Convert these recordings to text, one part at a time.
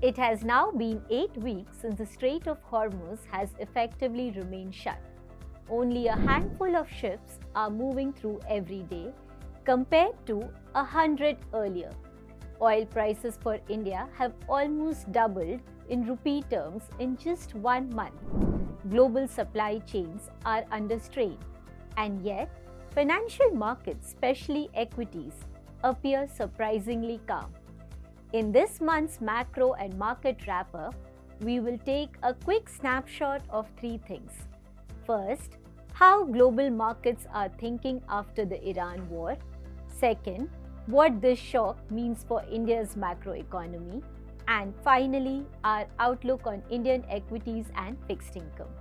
It has now been 8 weeks since the Strait of Hormuz has effectively remained shut. Only a handful of ships are moving through every day compared to 100 earlier. Oil prices for India have almost doubled in rupee terms in just 1 month. Global supply chains are under strain, and yet financial markets, especially equities, appear surprisingly calm. In this month's macro and market wrap-up, we will take a quick snapshot of 3 things. First, how global markets are thinking after the Iran war. Second, what this shock means for India's macroeconomy. And finally, our outlook on Indian equities and fixed income.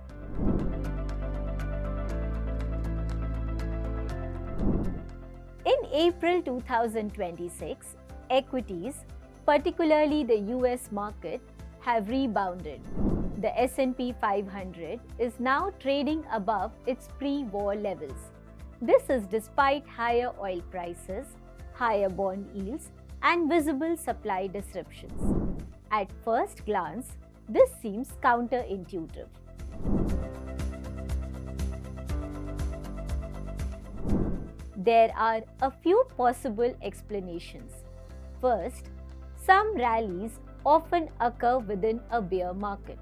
In April 2026, equities, particularly the US market, have rebounded. The S&P 500 is now trading above its pre-war levels. This is despite higher oil prices, higher bond yields, and visible supply disruptions. At first glance, this seems counterintuitive. There are a few possible explanations. First, some rallies often occur within a bear market.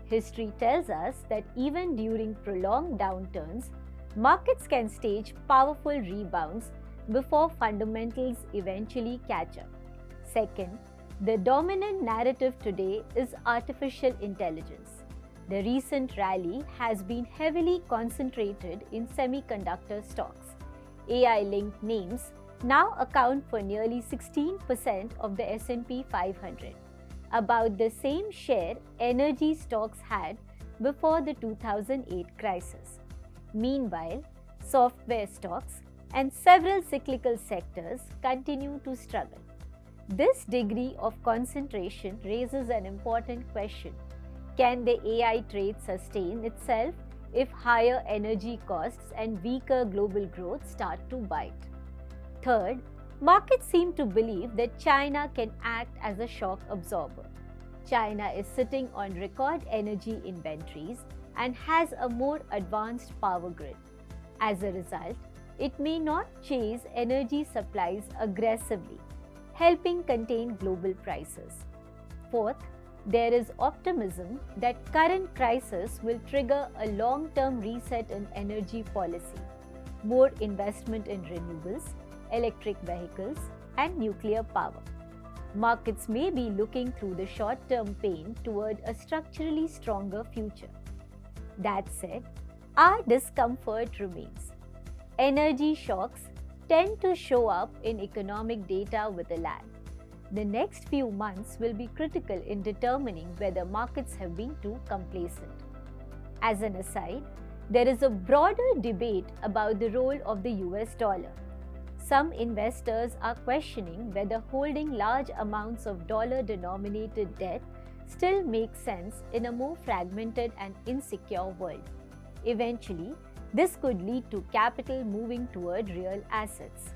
History tells us that even during prolonged downturns, markets can stage powerful rebounds before fundamentals eventually catch up. Second, the dominant narrative today is artificial intelligence. The recent rally has been heavily concentrated in semiconductor stocks. AI-linked names now account for nearly 16% of the S&P 500, about the same share energy stocks had before the 2008 crisis. Meanwhile, software stocks and several cyclical sectors continue to struggle. This degree of concentration raises an important question. Can the AI trade sustain itself if higher energy costs and weaker global growth start to bite? Third, markets seem to believe that China can act as a shock absorber. China is sitting on record energy inventories and has a more advanced power grid. As a result, it may not chase energy supplies aggressively, helping contain global prices. Fourth, there is optimism that current crisis will trigger a long-term reset in energy policy, more investment in renewables, electric vehicles, and nuclear power. Markets may be looking through the short-term pain toward a structurally stronger future. That said, our discomfort remains. Energy shocks tend to show up in economic data with a lag. The next few months will be critical in determining whether markets have been too complacent. As an aside, there is a broader debate about the role of the US dollar. Some investors are questioning whether holding large amounts of dollar-denominated debt still makes sense in a more fragmented and insecure world. Eventually, this could lead to capital moving toward real assets.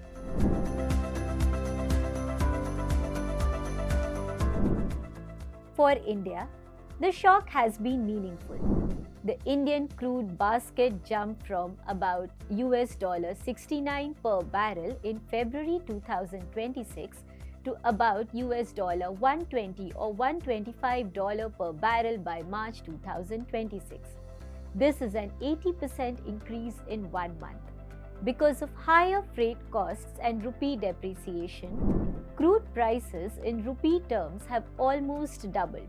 For India, the shock has been meaningful. The Indian crude basket jumped from about $69 per barrel in February 2026 to about $120 or $125 per barrel by March 2026. This is an 80% increase in 1 month. Because of higher freight costs and rupee depreciation, crude prices in rupee terms have almost doubled.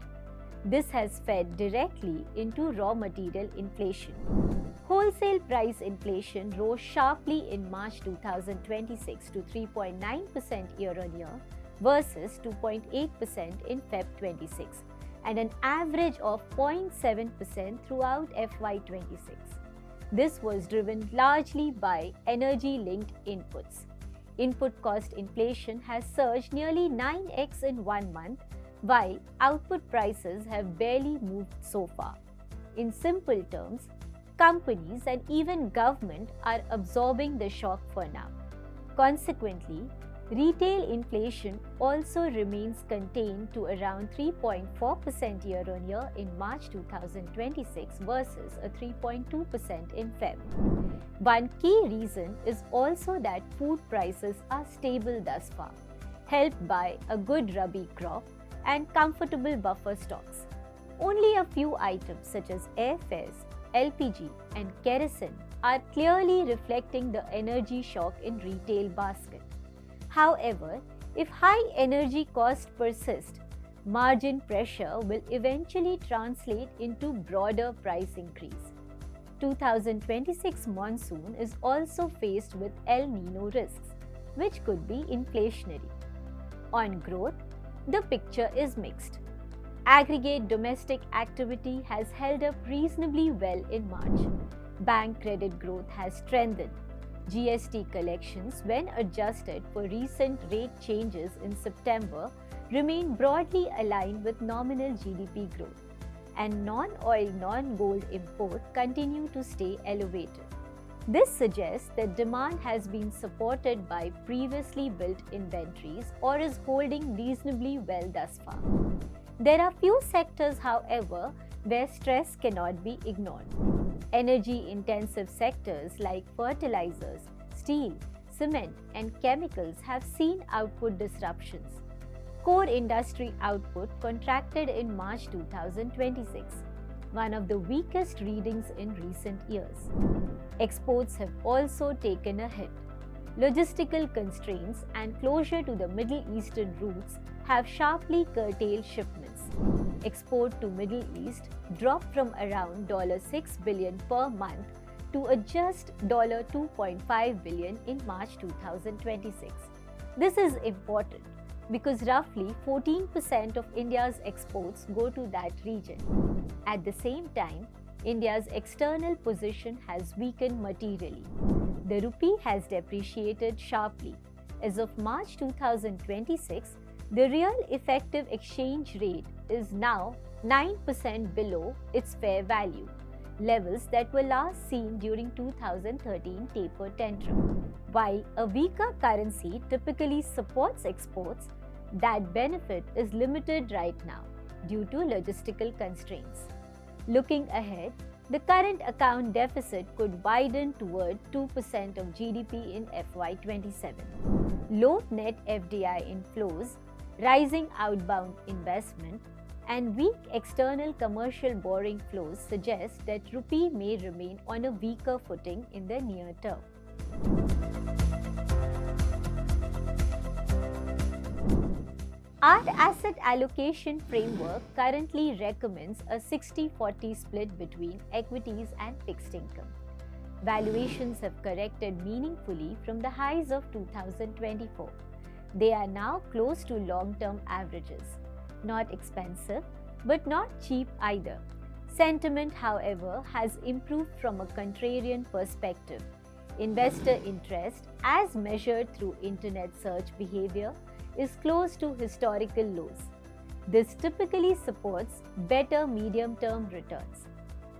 This has fed directly into raw material inflation. Wholesale price inflation rose sharply in March 2026 to 3.9% year-on-year versus 2.8% in Feb 26 and an average of 0.7% throughout FY26. This was driven largely by energy-linked inputs. Input cost inflation has surged nearly 9x in 1 month, while output prices have barely moved so far. In simple terms, companies and even government are absorbing the shock for now. Consequently, Retail inflation also remains contained to around 3.4% year-on-year in March 2026 versus a 3.2% in Feb. One key reason is also that food prices are stable thus far, helped by a good Rabi crop and comfortable buffer stocks. Only a few items such as airfares, LPG and kerosene are clearly reflecting the energy shock in retail basket. However, if high energy costs persist, margin pressure will eventually translate into broader price increase. 2026 monsoon is also faced with El Nino risks, which could be inflationary. On growth, the picture is mixed. Aggregate domestic activity has held up reasonably well in March. Bank credit growth has strengthened. GST collections, when adjusted for recent rate changes in September, remain broadly aligned with nominal GDP growth, and non-oil, non-gold import continue to stay elevated. This suggests that demand has been supported by previously built inventories or is holding reasonably well thus far. There are few sectors, however, where stress cannot be ignored. Energy-intensive sectors like fertilizers, steel, cement, and chemicals have seen output disruptions. Core industry output contracted in March 2026, one of the weakest readings in recent years. Exports have also taken a hit. Logistical constraints and closure to the Middle Eastern routes have sharply curtailed shipments. Export to Middle East dropped from around $6 billion per month to a just $2.5 billion in March 2026. This is important because roughly 14% of India's exports go to that region. At the same time, India's external position has weakened materially. The rupee has depreciated sharply. As of March 2026, the real effective exchange rate is now 9% below its fair value, levels that were last seen during 2013 taper tantrum. While a weaker currency typically supports exports, that benefit is limited right now due to logistical constraints. Looking ahead, the current account deficit could widen toward 2% of GDP in FY27. Low net FDI inflows, rising outbound investment, and weak external commercial borrowing flows suggest that rupee may remain on a weaker footing in the near term. Our asset allocation framework currently recommends a 60-40 split between equities and fixed income. Valuations have corrected meaningfully from the highs of 2024. They are now close to long-term averages. Not expensive, but not cheap either. Sentiment, however, has improved from a contrarian perspective. Investor interest, as measured through internet search behavior, is close to historical lows. This typically supports better medium-term returns.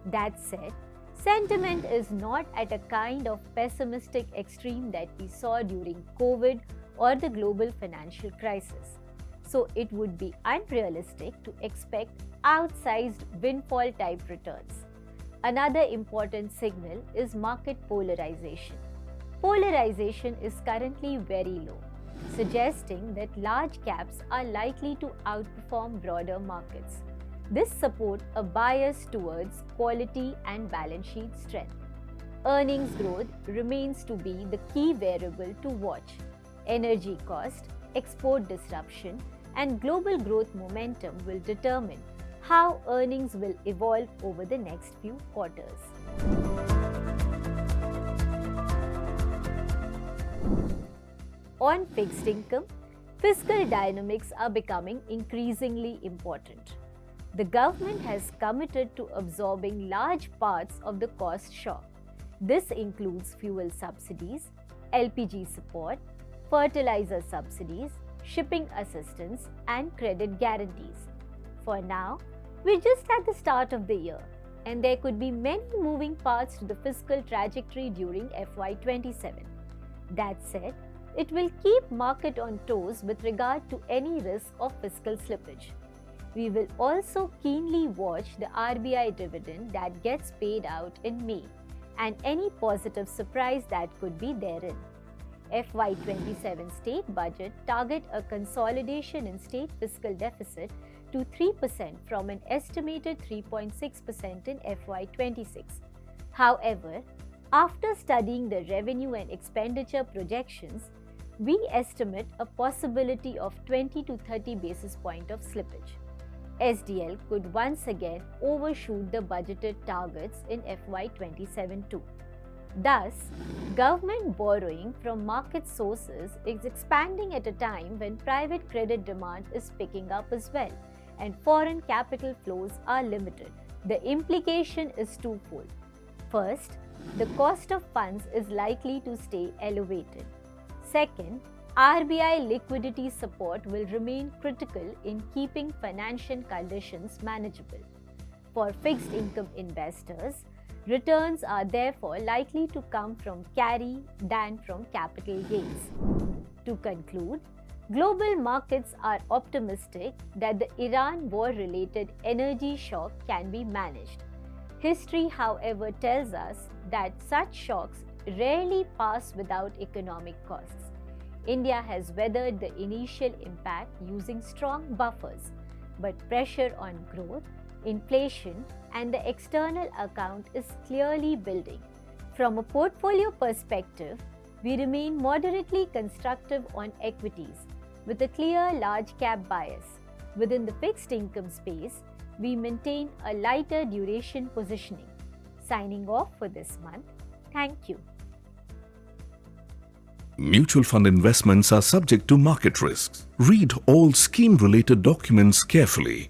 That said, sentiment is not at a kind of pessimistic extreme that we saw during COVID or the global financial crisis. So it would be unrealistic to expect outsized windfall-type returns. Another important signal is market polarization. Polarization is currently very low, suggesting that large caps are likely to outperform broader markets. This supports a bias towards quality and balance sheet strength. Earnings growth remains to be the key variable to watch. Energy cost, export disruption, and global growth momentum will determine how earnings will evolve over the next few quarters. On fixed income, fiscal dynamics are becoming increasingly important. The government has committed to absorbing large parts of the cost shock. This includes fuel subsidies, LPG support, fertilizer subsidies, shipping assistance, and credit guarantees. For now, we're just at the start of the year, and there could be many moving parts to the fiscal trajectory during FY27. That said, It will keep market on toes with regard to any risk of fiscal slippage. We will also keenly watch the RBI dividend that gets paid out in May and any positive surprise that could be therein. FY27 state budget target a consolidation in state fiscal deficit to 3% from an estimated 3.6% in FY26. However, after studying the revenue and expenditure projections, we estimate a possibility of 20 to 30 basis point of slippage. SDL could once again overshoot the budgeted targets in FY27 too. Thus, government borrowing from market sources is expanding at a time when private credit demand is picking up as well and foreign capital flows are limited. The implication is twofold. First, the cost of funds is likely to stay elevated. Second, RBI liquidity support will remain critical in keeping financial conditions manageable. For fixed income investors, returns are therefore likely to come from carry than from capital gains. To conclude, global markets are optimistic that the Iran war-related energy shock can be managed. History, however, tells us that such shocks rarely pass without economic costs. India has weathered the initial impact using strong buffers, but pressure on growth, inflation, and the external account is clearly building. From a portfolio perspective, we remain moderately constructive on equities with a clear large cap bias. Within the fixed income space, we maintain a lighter duration positioning. Signing off for this month. Thank you. Mutual fund investments are subject to market risks. Read all scheme-related documents carefully.